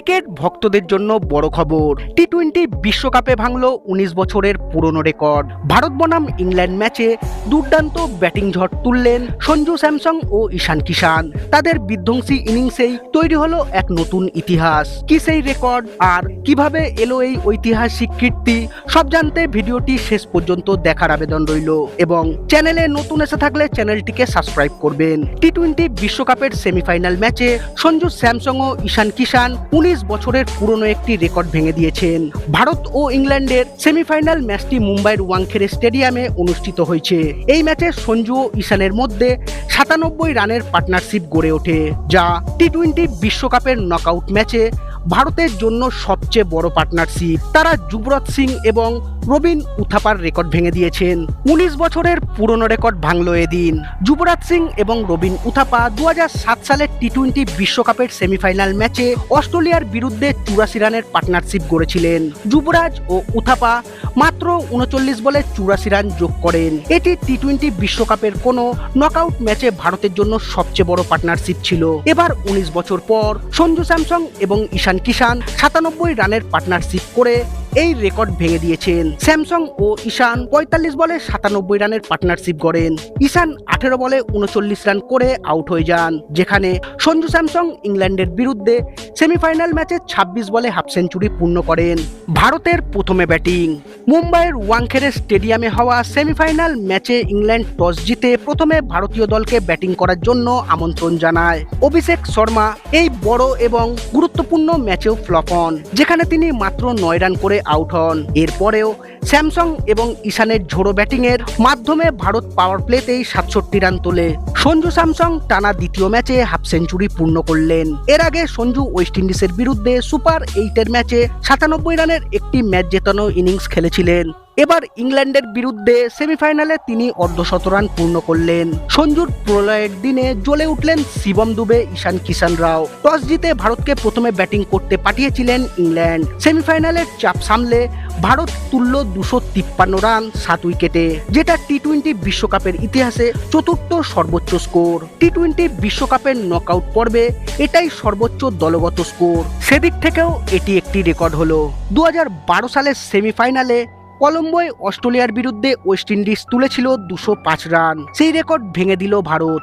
Cricket ভক্তদের জন্য বড় খবর। টি-20 বিশ্বকাপে ভাঙল ১৯ বছরের পুরনো রেকর্ড। ভারত বনাম ইংল্যান্ড ম্যাচে দুর্দান্ত ব্যাটিং ঝড় তুললেন সঞ্জু স্যামসং ও ঈশান কিষান। তাদের বিধ্বংসী ইনিংসেই তৈরি হলো এক নতুন ইতিহাস। কি সেই রেকর্ড আর কিভাবে এলো এই ঐতিহাসিক কীর্তি, সব জানতে ভিডিওটি শেষ পর্যন্ত দেখার আবেদন রইল এবং চ্যানেলে নতুন এসে থাকলে চ্যানেলটিকে সাবস্ক্রাইব করবেন। টি-20 বিশ্বকাপের সেমিফাইনাল ম্যাচে সঞ্জু স্যামসং ও ঈশান কিষান ১৯ বছরের পুরনো একটি রেকর্ড ভেঙে দিয়েছেন। ভারত ও ইংল্যান্ডের সেমিফাইনাল ম্যাচটি মুম্বাইয়ের ওয়াংখেড়ে স্টেডিয়ামে অনুষ্ঠিত হয়েছে। এই ম্যাচে সঞ্জু ও ঈশানের মধ্যে ৯৭ রানের পার্টনারশিপ গড়ে ওঠে, যা টি-20 বিশ্বকাপের নকআউট ম্যাচে ভারতের জন্য সবচেয়ে বড় পার্টনারশিপ। তারা যুবরাজ সিং এবং রবিন উথাপার রেকর্ড ভেঙে দিয়েছেন। ১৯ বছরের পুরনো রেকর্ড ভাঙল এদিন। যুবরাজ সিং এবং রবিন উথাপা ২০০৭ সালের টি-20 বিশ্বকাপের সেমিফাইনাল ম্যাচে অস্ট্রেলিয়ার বিরুদ্ধে ৮৪ রানের পার্টনারশিপ গড়েছিলেন। যুবরাজ ও উথাপা মাত্র ৩৯ বলে ৮৪ রান যোগ করেন। এটি টি-20 বিশ্বকাপের কোনো নকআউট ম্যাচে ভারতের জন্য সবচেয়ে বড় পার্টনারশিপ ছিল। এবার ১৯ বছর পর সঞ্জু স্যামসং এবং ঈশান কিষান ৯৭ রানের পার্টনারশিপ করে এই রেকর্ড ভেঙে দিয়েছেন। স্যামসং ও ঈশান ৪৫ বলে ৯৭ রানের পার্টনারশিপ গড়েন। ঈশান ১৮ বলে ৩৯ রান করে আউট হয়ে যান, যেখানে সঞ্জু স্যামসং ইংল্যান্ডের বিরুদ্ধে সেমিফাইনাল ম্যাচে ২৬ বলে হাফ সেঞ্চুরি পূর্ণ করেন। ভারতের প্রথমে ব্যাটিং। মুম্বাইয়ের ওয়াংখেড়ে স্টেডিয়ামে হওয়া সেমিফাইনাল ম্যাচে ইংল্যান্ড টস জিতে প্রথমে ভারতীয় দলকে ব্যাটিং করার জন্য আমন্ত্রণ জানায়। অভিষেক শর্মা এই বড় এবং গুরুত্বপূর্ণ ম্যাচেও ফ্লপ হন, যেখানে তিনি মাত্র ৯ রান করে আউট হন। এরপরেও স্যামসং এবং ঈশানের ঝোড়ো ব্যাটিংয়ের মাধ্যমে ভারত পাওয়ার প্লেতেই ৬৭ রান তোলে। সঞ্জু স্যামসং টানা দ্বিতীয় ম্যাচে হাফ সেঞ্চুরি পূর্ণ করলেন। এর আগে সঞ্জু ওয়েস্ট ইন্ডিজের বিরুদ্ধে সুপার ৮-এর ম্যাচে ৯৭ রানের একটি ম্যাচ জেতানো ইনিংস খেলেছিলেন। এবার ইংল্যান্ডের বিরুদ্ধে সেমিফাইনালে তিনি অর্ধশতরান পূর্ণ করলেন। সঞ্জুর প্রলয়ের দিনে জ্বলে উঠলেন শিবম দুবে, ঈশান কিষানরাও। টস জিতে ভারতকে প্রথমে ব্যাটিং করতে পাঠিয়েছিলেন ইংল্যান্ড। সেমিফাইনালের চাপ সামলে ভারত তুলল ২৫৩ রান ৭ উইকেটে, যেটা টি-20 বিশ্বকাপের ইতিহাসে চতুর্থ সর্বোচ্চ স্কোর। টি-20 বিশ্বকাপের নকআউট পর্বে এটাই সর্বোচ্চ দলগত স্কোর। সেদিক থেকেও এটি একটি রেকর্ড হলো। ২০১২ সালের সেমিফাইনালে কলম্বোয় অস্ট্রেলিয়ার বিরুদ্ধে ওয়েস্ট ইন্ডিজ তুলেছিল ২০৫ রান। সেই রেকর্ড ভেঙে দিল ভারত।